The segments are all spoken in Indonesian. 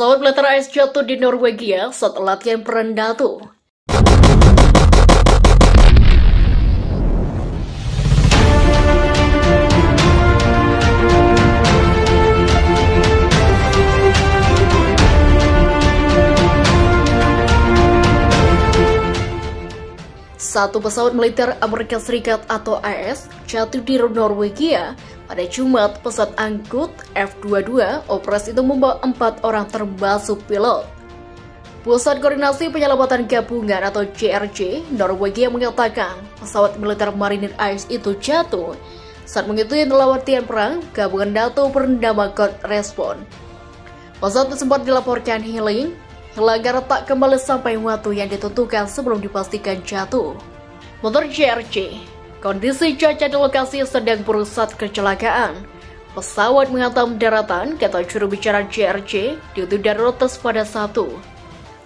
Pesawat militer AS jatuh di Norwegia saat latihan perang NATO. Satu pesawat militer Amerika Serikat atau AS jatuh di Norwegia pada Jumat. Pesawat angkut F-22 operasi itu membawa 4 orang termasuk pilot. Pusat Koordinasi Penyelamatan Gabungan atau JRG Norwegia mengatakan pesawat militer marinir AS itu jatuh saat mengikuti latihan perang gabungan NATO bernama God Response. Pesawat sempat dilaporkan hilang karena tak kembali sampai waktu yang ditentukan sebelum dipastikan jatuh. Menurut JRG, kondisi cuaca di lokasi sedang buruk saat kecelakaan. Pesawat menghantam daratan, kata juru bicara JRG, diutus darurat pada Sabtu.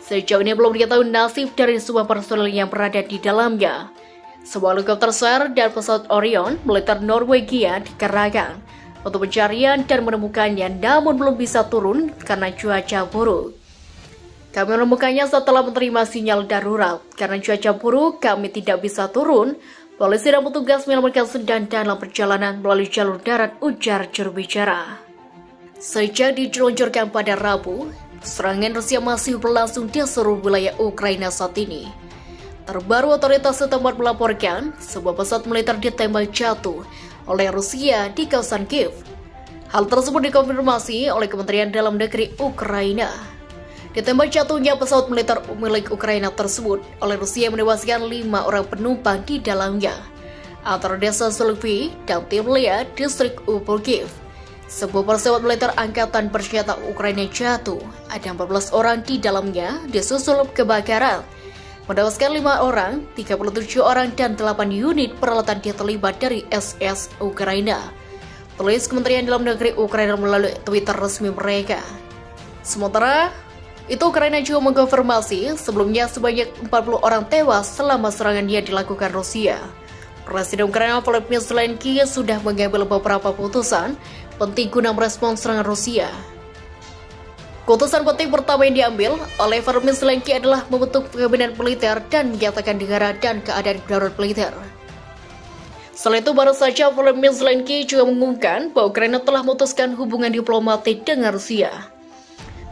Sejauh ini belum diketahui nasib dari semua personel yang berada di dalamnya. Sebuah helikopter SAR dan pesawat Orion militer Norwegia dikerahkan untuk pencarian dan menemukannya, namun belum bisa turun karena cuaca buruk. Kami menemukannya setelah menerima sinyal darurat. Karena cuaca buruk, kami tidak bisa turun. Polisi dan petugas menyelamatkan sedang dalam perjalanan melalui jalur darat, ujar juru bicara. Sejak diluncurkan pada Rabu, serangan Rusia masih berlangsung di seluruh wilayah Ukraina saat ini. Terbaru otoritas setempat melaporkan sebuah pesawat militer ditembak jatuh oleh Rusia di kawasan Kiev. Hal tersebut dikonfirmasi oleh Kementerian Dalam Negeri Ukraina. Ditembak jatuhnya pesawat militer milik Ukraina tersebut oleh Rusia menewaskan 5 orang penumpang di dalamnya, antara desa Sulvi dan Timlia, distrik Upolkiv. Sebuah pesawat militer angkatan bersenjata Ukraina jatuh, ada 14 orang di dalamnya, disusul kebakaran. Menewaskan 5 orang, 37 orang dan 8 unit peralatan yang terlibat dari SS Ukraina, tulis Kementerian Dalam Negeri Ukraina melalui Twitter resmi mereka. Sementara itu, Ukraina juga mengkonfirmasi sebelumnya sebanyak 40 orang tewas selama serangan yang dilakukan Rusia. Presiden Ukraina Volodymyr Zelensky sudah mengambil beberapa putusan penting guna merespons serangan Rusia. Keputusan penting pertama yang diambil oleh Volodymyr Zelensky adalah membentuk kabinet militer dan menyatakan negara dan keadaan darurat militer. Selain itu, baru saja Volodymyr Zelensky juga mengumumkan bahwa Ukraina telah memutuskan hubungan diplomatik dengan Rusia.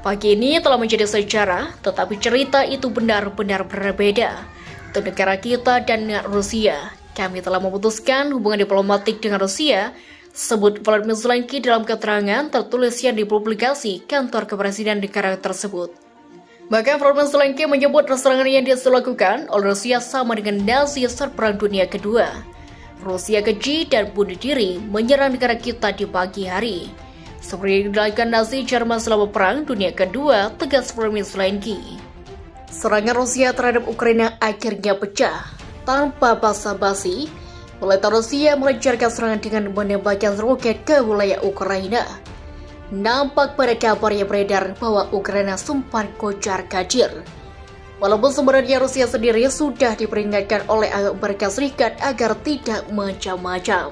Pagi ini telah menjadi sejarah, tetapi cerita itu benar-benar berbeda. Untuk negara kita dan dengan Rusia, kami telah memutuskan hubungan diplomatik dengan Rusia, sebut Volodymyr Zelensky dalam keterangan tertulis yang dipublikasi kantor kepresiden negara tersebut. Bahkan Volodymyr Zelensky menyebut serangan yang dilakukan oleh Rusia sama dengan Nazi saat Perang Dunia Kedua. Rusia keji dan bunuh diri menyerang negara kita di pagi hari, seperti yang dilakukan Nazi Jerman selama Perang Dunia Kedua, tegas Volodymyr Zelensky. Serangan Rusia terhadap Ukraina akhirnya pecah. Tanpa basa-basi, militer Rusia melancarkan serangan dengan menembakkan roket ke wilayah Ukraina. Nampak pada kabar yang beredar bahwa Ukraina sempat kocar-kacir. Walaupun sebenarnya Rusia sendiri sudah diperingatkan oleh Amerika Serikat agar tidak macam-macam,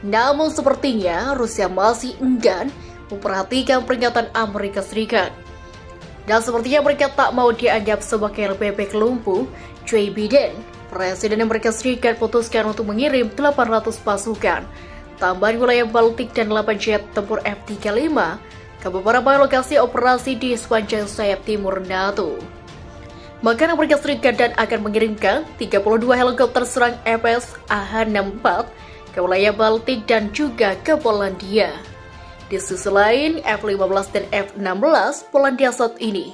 namun sepertinya Rusia masih enggan memperhatikan peringatan Amerika Serikat. Dan sepertinya mereka tak mau dianggap sebagai bebek lumpuh. Joe Biden, Presiden Amerika Serikat, putuskan untuk mengirim 800 pasukan tambahan wilayah Baltik dan 8 jet tempur F-35 ke beberapa lokasi operasi di sepanjang sayap timur NATO. Maka Amerika Serikat dan akan mengirimkan 32 helikopter serang FS-AH-64 ke wilayah Baltik dan juga ke Polandia. Di sisi lain, F-15 dan F-16 Polandia saat ini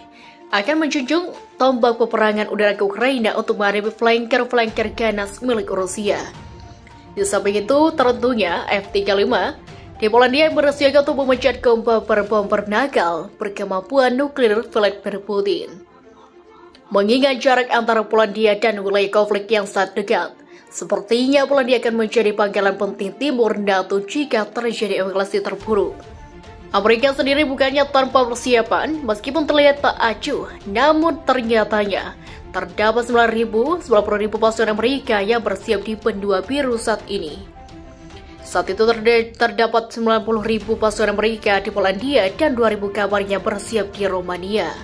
akan menjunjung tombak peperangan udara ke Ukraina untuk menghadapi flanker-flanker ganas milik Rusia. Di samping itu, tentunya F-35 di Polandia bersiaga untuk memecat bomber nakal berkemampuan nuklir Vladimir Putin. Mengingat jarak antara Polandia dan wilayah konflik yang sangat dekat, sepertinya Polandia akan menjadi pangkalan penting timur NATO jika terjadi eskalasi terburuk. Amerika sendiri bukannya tanpa persiapan, meskipun terlihat tak acuh, namun ternyatanya terdapat 90.000 pasukan Amerika yang bersiap di benua biru saat ini. Saat itu terdapat 90.000 pasukan Amerika di Polandia dan 2.000 kabarnya bersiap di Romania.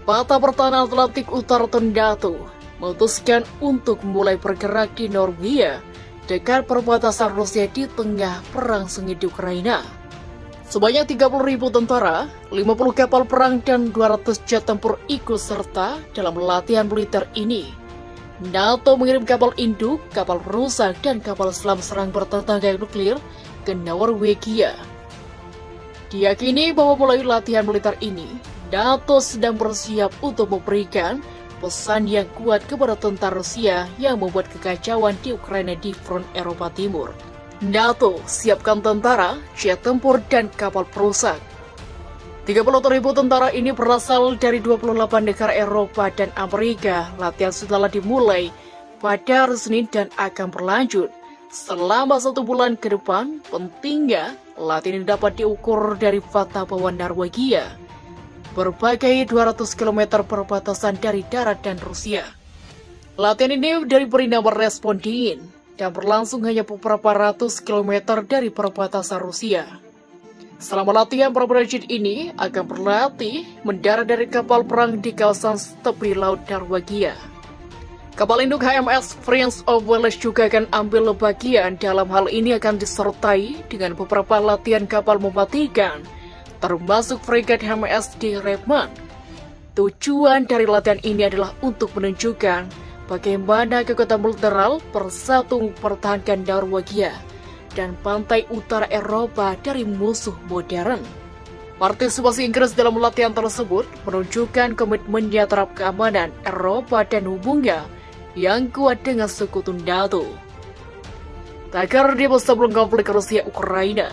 Pata Pertahanan Atlantik Utara atau NATO memutuskan untuk mulai bergerak di Norwegia dekat perbatasan Rusia di tengah perang sengit di Ukraina. Sebanyak 30.000 tentara, 50 kapal perang, dan 200 jet tempur ikut serta dalam latihan militer ini. NATO mengirim kapal induk, kapal perusak, dan kapal selam serang bertenaga nuklir ke Norwegia. Diyakini bahwa mulai latihan militer ini, NATO sedang bersiap untuk memberikan pesan yang kuat kepada tentara Rusia yang membuat kekacauan di Ukraina di front Eropa Timur. NATO siapkan tentara, jet tempur, dan kapal perusak. 30.000 tentara ini berasal dari 28 negara Eropa dan Amerika. Latihan setelah dimulai pada hari Senin dan akan berlanjut selama 1 bulan ke depan. Pentingnya, latihan ini dapat diukur dari fakta bahwa Norwegia berbagai 200 km perbatasan dari darat dan Rusia. Latihan ini diberi nama Respon Dingin dan berlangsung hanya beberapa ratus kilometer dari perbatasan Rusia. Selama latihan, para prajurit ini akan berlatih mendarat dari kapal perang di kawasan tepi laut Norwegia. Kapal induk HMS Prince of Wales juga akan ambil bagian dalam hal ini, akan disertai dengan beberapa latihan kapal mematikan, termasuk fregat HMS di Redmond. Tujuan dari latihan ini adalah untuk menunjukkan bagaimana kekuatan militer bersatu mempertahankan Norwegia dan pantai utara Eropa dari musuh modern. Partisipasi Inggris dalam latihan tersebut menunjukkan komitmennya terhadap keamanan Eropa dan hubungan yang kuat dengan sekutu NATO. Tagar di sebelum konflik Rusia-Ukraina.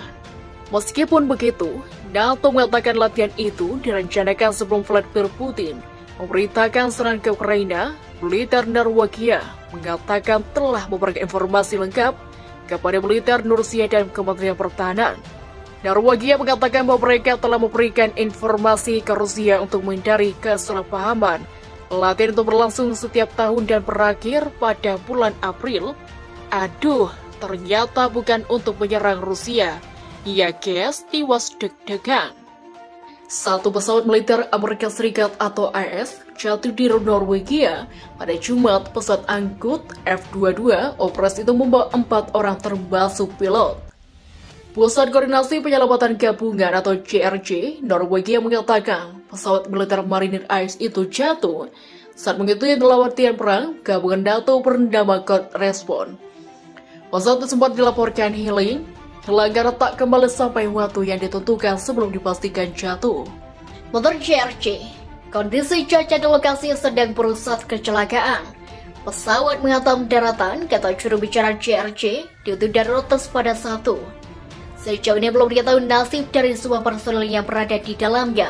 Meskipun begitu, NATO mengatakan latihan itu direncanakan sebelum Vladimir Putin memberitakan serangan ke Ukraina. Militer Norwegia mengatakan telah memberikan informasi lengkap kepada militer Rusia dan Kementerian Pertahanan. Norwegia mengatakan bahwa mereka telah memberikan informasi ke Rusia untuk menghindari kesalahpahaman. Latihan itu berlangsung setiap tahun dan berakhir pada bulan April. Aduh, ternyata bukan untuk menyerang Rusia. Ya guys, tiwas deg-degan. Satu pesawat militer Amerika Serikat atau AS jatuh di Norwegia pada Jumat. Pesawat angkut F-22 operasi itu membawa 4 orang termasuk pilot. Pusat Koordinasi Penyelamatan Gabungan atau JRC Norwegia mengatakan pesawat militer marinir AS itu jatuh saat mengikuti latihan perang gabungan NATO bernama Cold Response. Pesawat itu sempat dilaporkan hilang karena tak kembali sampai waktu yang ditentukan sebelum dipastikan jatuh. Menurut JRC, kondisi cuaca di lokasi sedang berusaha kecelakaan. Pesawat menghantam daratan, kata juru bicara JRC, di udara rotas pada 1. Sejauh ini belum diketahui nasib dari semua personel yang berada di dalamnya.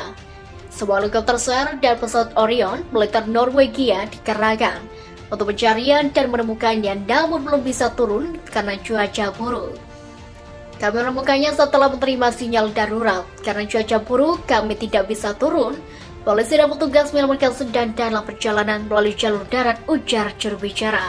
Sebuah helikopter SAR dan pesawat Orion militer Norwegia dikerahkan untuk pencarian dan menemukannya, namun belum bisa turun karena cuaca buruk. Kami menemukannya setelah menerima sinyal darurat. Karena cuaca buruk, kami tidak bisa turun. Polisi dan petugas menyelamatkan sedang dalam perjalanan melalui jalur darat, ujar juru bicara.